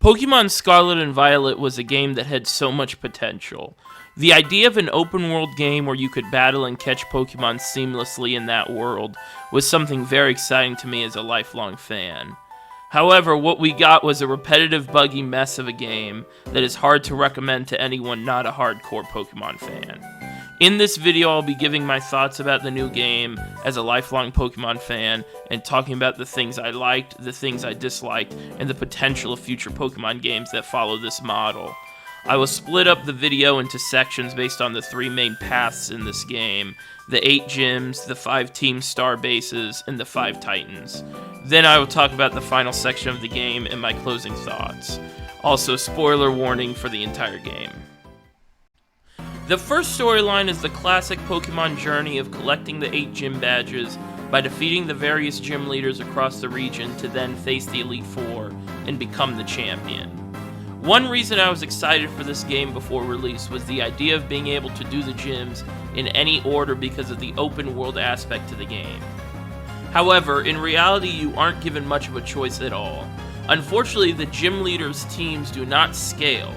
Pokemon Scarlet and Violet was a game that had so much potential. The idea of an open-world game where you could battle and catch Pokemon seamlessly in that world was something very exciting to me as a lifelong fan. However, what we got was a repetitive, buggy mess of a game that is hard to recommend to anyone not a hardcore Pokemon fan. In this video, I'll be giving my thoughts about the new game as a lifelong Pokemon fan, and talking about the things I liked, the things I disliked, and the potential of future Pokemon games that follow this model. I will split up the video into sections based on the 3 main paths in this game: the 8 gyms, the 5 Team Star bases, and the 5 Titans. Then I will talk about the final section of the game and my closing thoughts. Also, spoiler warning for the entire game. The first storyline is the classic Pokemon journey of collecting the 8 gym badges by defeating the various gym leaders across the region to then face the Elite Four and become the champion. One reason I was excited for this game before release was the idea of being able to do the gyms in any order because of the open world aspect to the game. However, in reality, you aren't given much of a choice at all. Unfortunately, the gym leaders' teams do not scale.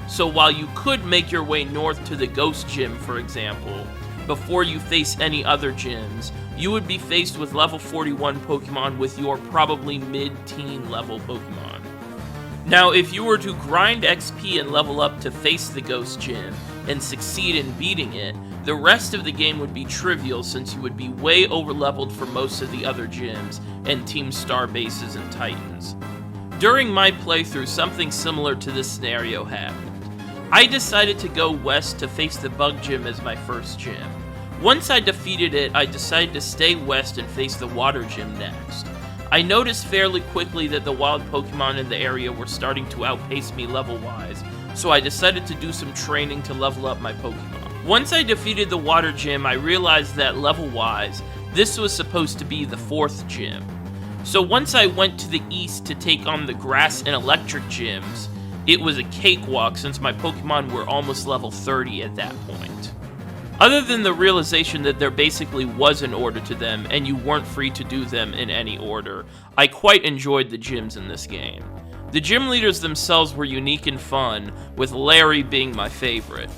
So while you could make your way north to the Ghost Gym, for example, before you face any other gyms, you would be faced with level 41 Pokemon with your probably mid-teen level Pokemon. Now, if you were to grind XP and level up to face the Ghost Gym and succeed in beating it, the rest of the game would be trivial since you would be way over-leveled for most of the other gyms and Team Star bases and Titans. During my playthrough, something similar to this scenario happened. I decided to go west to face the Bug Gym as my first gym. Once I defeated it, I decided to stay west and face the Water Gym next. I noticed fairly quickly that the wild Pokemon in the area were starting to outpace me level-wise, so I decided to do some training to level up my Pokemon. Once I defeated the Water Gym, I realized that level-wise, this was supposed to be the 4th gym. So once I went to the east to take on the Grass and Electric gyms, it was a cakewalk since my Pokemon were almost level 30 at that point. Other than the realization that there basically was an order to them and you weren't free to do them in any order, I quite enjoyed the gyms in this game. The gym leaders themselves were unique and fun, with Larry being my favorite.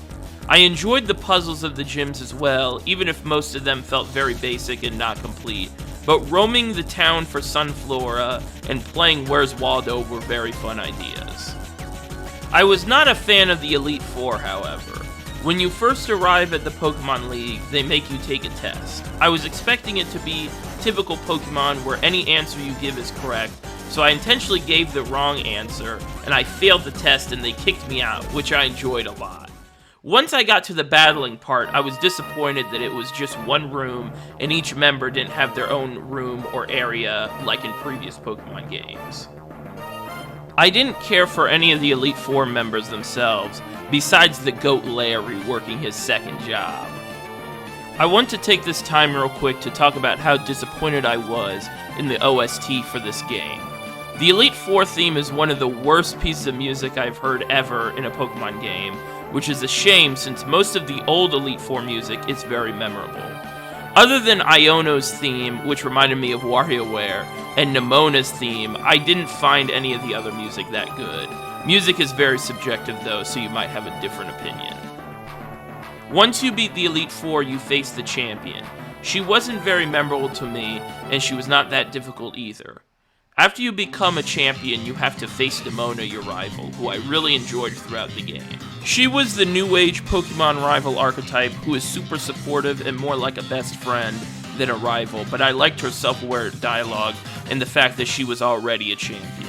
I enjoyed the puzzles of the gyms as well, even if most of them felt very basic and not complete, but roaming the town for Sunflora and playing Where's Waldo were very fun ideas. I was not a fan of the Elite Four, however. When you first arrive at the Pokemon League, they make you take a test. I was expecting it to be typical Pokemon where any answer you give is correct, so I intentionally gave the wrong answer, and I failed the test and they kicked me out, which I enjoyed a lot. Once I got to the battling part, I was disappointed that it was just one room, and each member didn't have their own room or area like in previous Pokemon games. I didn't care for any of the Elite Four members themselves, besides the goat Larry working his second job. I want to take this time real quick to talk about how disappointed I was in the OST for this game. The Elite Four theme is one of the worst pieces of music I've heard ever in a Pokemon game, which is a shame since most of the old Elite Four music is very memorable. Other than Iono's theme, which reminded me of WarioWare, and Nemona's theme, I didn't find any of the other music that good. Music is very subjective though, so you might have a different opinion. Once you beat the Elite Four, you face the champion. She wasn't very memorable to me, and she was not that difficult either. After you become a champion, you have to face Nemona, your rival, who I really enjoyed throughout the game. She was the new age Pokemon rival archetype who is super supportive and more like a best friend than a rival, but I liked her self-aware dialogue and the fact that she was already a champion.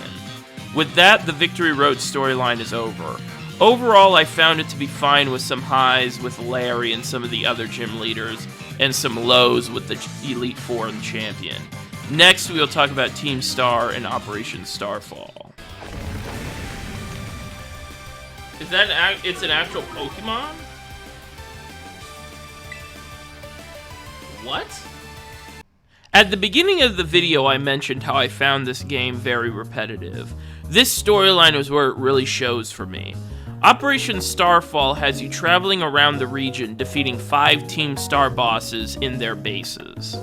With that, the Victory Road storyline is over. Overall, I found it to be fine with some highs with Larry and some of the other gym leaders, and some lows with the Elite Four and the champion. Next, we'll talk about Team Star and Operation Starfall. Is that it's an actual Pokemon? What? At the beginning of the video, I mentioned how I found this game very repetitive. This storyline is where it really shows for me. Operation Starfall has you traveling around the region defeating 5 Team Star bosses in their bases.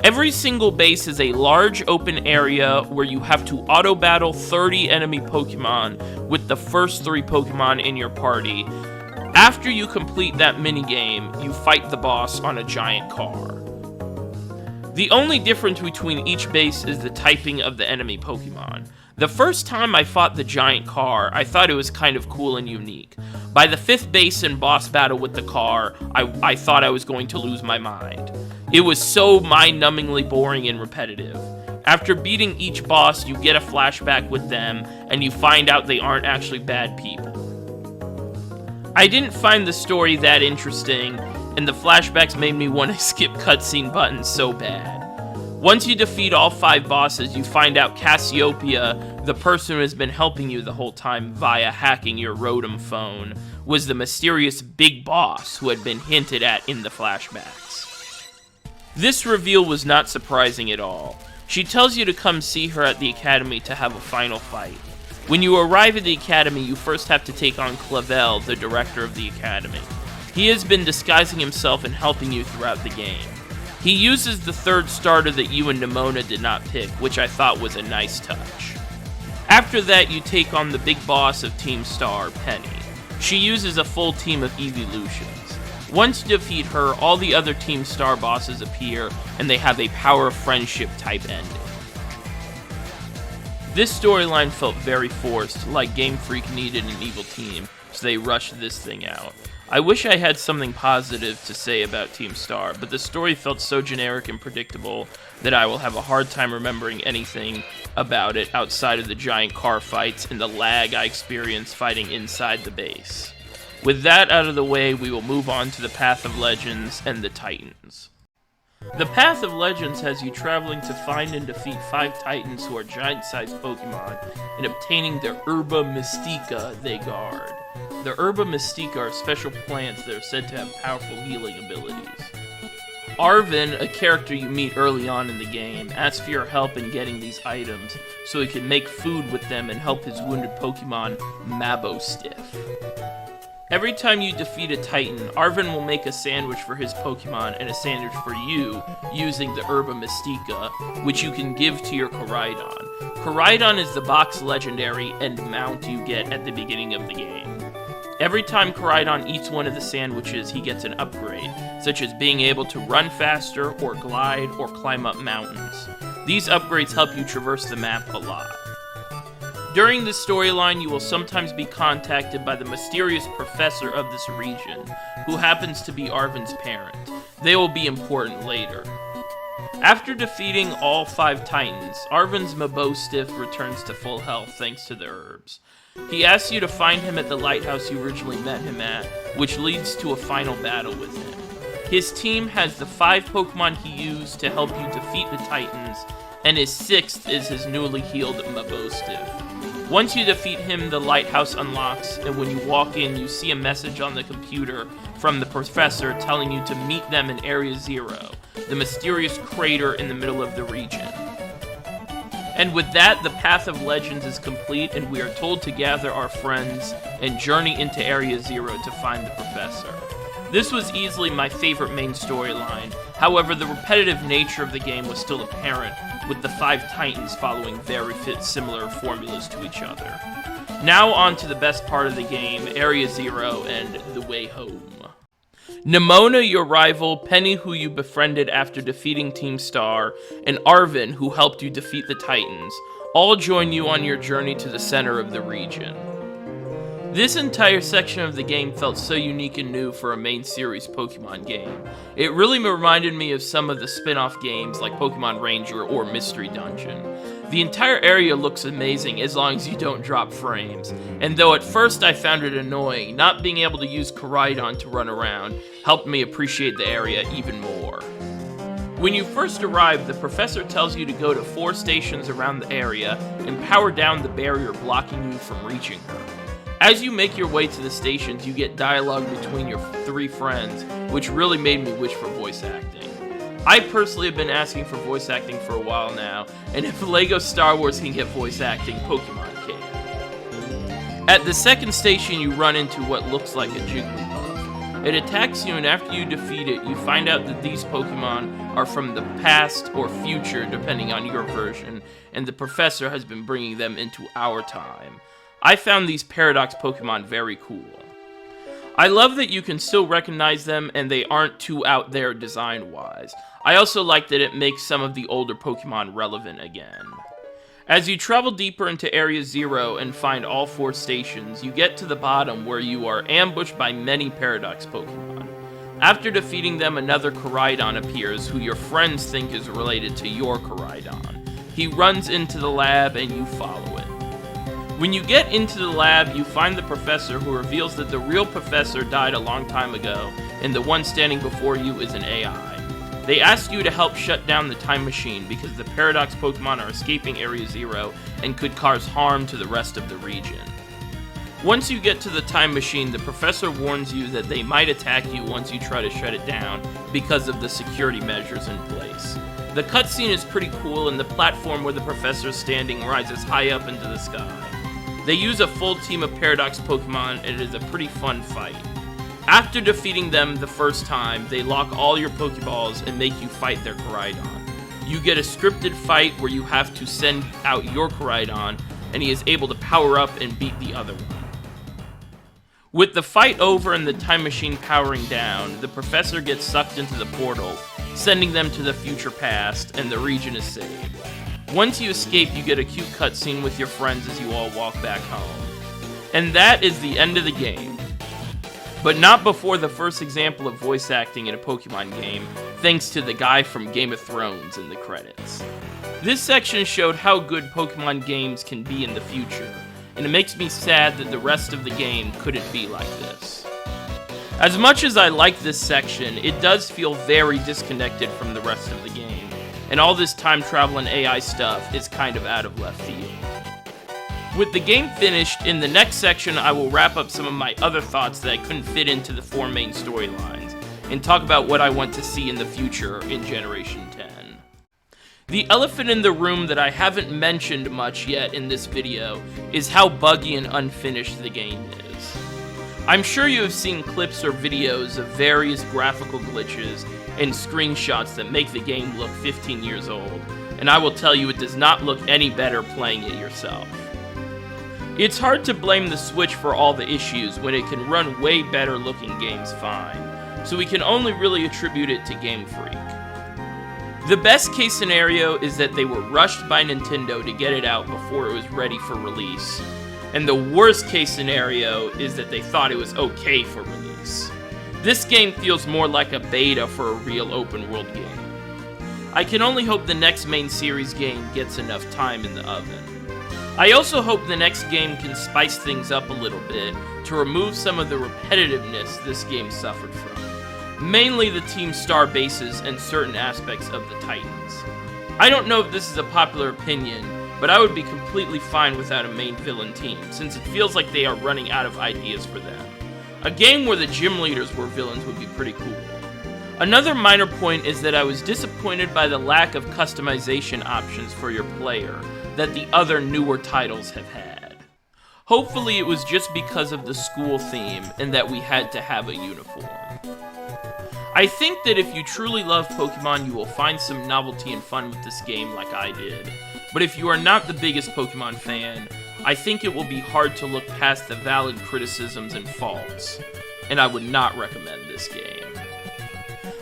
Every single base is a large open area where you have to auto-battle 30 enemy Pokemon with the first 3 Pokemon in your party. After you complete that minigame, you fight the boss on a giant car. The only difference between each base is the typing of the enemy Pokemon. The first time I fought the giant car, I thought it was kind of cool and unique. By the 5th base and boss battle with the car, I thought I was going to lose my mind. It was so mind-numbingly boring and repetitive. After beating each boss, you get a flashback with them, and you find out they aren't actually bad people. I didn't find the story that interesting, and the flashbacks made me want to skip cutscene buttons so bad. Once you defeat all 5 bosses, you find out Cassiopeia, the person who has been helping you the whole time via hacking your Rotom phone, was the mysterious big boss who had been hinted at in the flashbacks. This reveal was not surprising at all. She tells you to come see her at the academy to have a final fight. When you arrive at the academy, you first have to take on Clavel, the director of the academy. He has been disguising himself and helping you throughout the game. He uses the 3rd starter that you and Nimona did not pick, which I thought was a nice touch. After that, you take on the big boss of Team Star, Penny. She uses a full team of evolutions. Once you defeat her, all the other Team Star bosses appear, and they have a power of friendship type ending. This storyline felt very forced, like Game Freak needed an evil team, so they rushed this thing out. I wish I had something positive to say about Team Star, but the story felt so generic and predictable that I will have a hard time remembering anything about it outside of the giant car fights and the lag I experienced fighting inside the base. With that out of the way, we will move on to the Path of Legends and the Titans. The Path of Legends has you traveling to find and defeat 5 Titans who are giant-sized Pokemon and obtaining the Herba Mystica they guard. The Herba Mystica are special plants that are said to have powerful healing abilities. Arven, a character you meet early on in the game, asks for your help in getting these items so he can make food with them and help his wounded Pokemon Mabostiff. Every time you defeat a Titan, Arven will make a sandwich for his Pokemon and a sandwich for you using the Herba Mystica, which you can give to your Koraidon. Koraidon is the box legendary and mount you get at the beginning of the game. Every time Koraidon eats one of the sandwiches, he gets an upgrade, such as being able to run faster, or glide, or climb up mountains. These upgrades help you traverse the map a lot. During this storyline, you will sometimes be contacted by the mysterious professor of this region, who happens to be Arven's parent. They will be important later. After defeating all 5 Titans, Arven's Mabostiff returns to full health thanks to the herbs. He asks you to find him at the lighthouse you originally met him at, which leads to a final battle with him. His team has the 5 Pokemon he used to help you defeat the Titans, and his 6th is his newly healed Mabostiff. Once you defeat him, the lighthouse unlocks, and when you walk in, you see a message on the computer from the professor telling you to meet them in Area 0, the mysterious crater in the middle of the region. And with that, the Path of Legends is complete, and we are told to gather our friends and journey into Area 0 to find the professor. This was easily my favorite main storyline. However, the repetitive nature of the game was still apparent, with the 5 Titans following very similar formulas to each other. Now on to the best part of the game, Area 0 and the way home. Nimona, your rival, Penny, who you befriended after defeating Team Star, and Arven, who helped you defeat the Titans, all join you on your journey to the center of the region. This entire section of the game felt so unique and new for a main series Pokemon game. It really reminded me of some of the spin-off games like Pokemon Ranger or Mystery Dungeon. The entire area looks amazing as long as you don't drop frames, and though at first I found it annoying, not being able to use Koraidon to run around helped me appreciate the area even more. When you first arrive, the professor tells you to go to 4 stations around the area and power down the barrier blocking you from reaching her. As you make your way to the stations, you get dialogue between your 3 friends, which really made me wish for voice acting. I personally have been asking for voice acting for a while now, and if LEGO Star Wars can get voice acting, Pokemon can. At the second station, you run into what looks like a Jigglypuff. It attacks you, and after you defeat it, you find out that these Pokemon are from the past or future, depending on your version, and the professor has been bringing them into our time. I found these Paradox Pokemon very cool. I love that you can still recognize them, and they aren't too out there design-wise. I also like that it makes some of the older Pokemon relevant again. As you travel deeper into Area 0 and find all 4 stations, you get to the bottom where you are ambushed by many Paradox Pokemon. After defeating them, another Koraidon appears who your friends think is related to your Koraidon. He runs into the lab and you follow it. When you get into the lab, you find the professor who reveals that the real professor died a long time ago, and the one standing before you is an AI. They ask you to help shut down the time machine because the Paradox Pokemon are escaping Area 0 and could cause harm to the rest of the region. Once you get to the time machine, the professor warns you that they might attack you once you try to shut it down because of the security measures in place. The cutscene is pretty cool, and the platform where the professor is standing rises high up into the sky. They use a full team of Paradox Pokemon, and it is a pretty fun fight. After defeating them the first time, they lock all your Pokeballs and make you fight their Koraidon. You get a scripted fight where you have to send out your Koraidon, and he is able to power up and beat the other one. With the fight over and the time machine powering down, the professor gets sucked into the portal, sending them to the future past, and the region is saved. Once you escape, you get a cute cutscene with your friends as you all walk back home. And that is the end of the game. But not before the first example of voice acting in a Pokemon game, thanks to the guy from Game of Thrones in the credits. This section showed how good Pokemon games can be in the future, and it makes me sad that the rest of the game couldn't be like this. As much as I like this section, it does feel very disconnected from the rest of the game, and all this time travel and AI stuff is kind of out of left field. With the game finished, in the next section I will wrap up some of my other thoughts that I couldn't fit into the 4 main storylines, and talk about what I want to see in the future in Generation 10. The elephant in the room that I haven't mentioned much yet in this video is how buggy and unfinished the game is. I'm sure you have seen clips or videos of various graphical glitches and screenshots that make the game look 15 years old, and I will tell you it does not look any better playing it yourself. It's hard to blame the Switch for all the issues when it can run way better looking games fine, so we can only really attribute it to Game Freak. The best case scenario is that they were rushed by Nintendo to get it out before it was ready for release, and the worst case scenario is that they thought it was okay for release. This game feels more like a beta for a real open world game. I can only hope the next main series game gets enough time in the oven. I also hope the next game can spice things up a little bit to remove some of the repetitiveness this game suffered from, mainly the Team Star bases and certain aspects of the Titans. I don't know if this is a popular opinion, but I would be completely fine without a main villain team, since it feels like they are running out of ideas for them. A game where the gym leaders were villains would be pretty cool. Another minor point is that I was disappointed by the lack of customization options for your player that the other newer titles have had. Hopefully it was just because of the school theme and that we had to have a uniform. I think that if you truly love Pokemon, you will find some novelty and fun with this game like I did. But if you are not the biggest Pokemon fan, I think it will be hard to look past the valid criticisms and faults, and I would not recommend this game.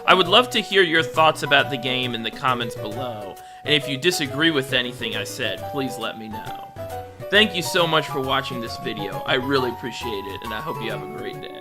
I would love to hear your thoughts about the game in the comments below, and if you disagree with anything I said, please let me know. Thank you so much for watching this video. I really appreciate it, and I hope you have a great day.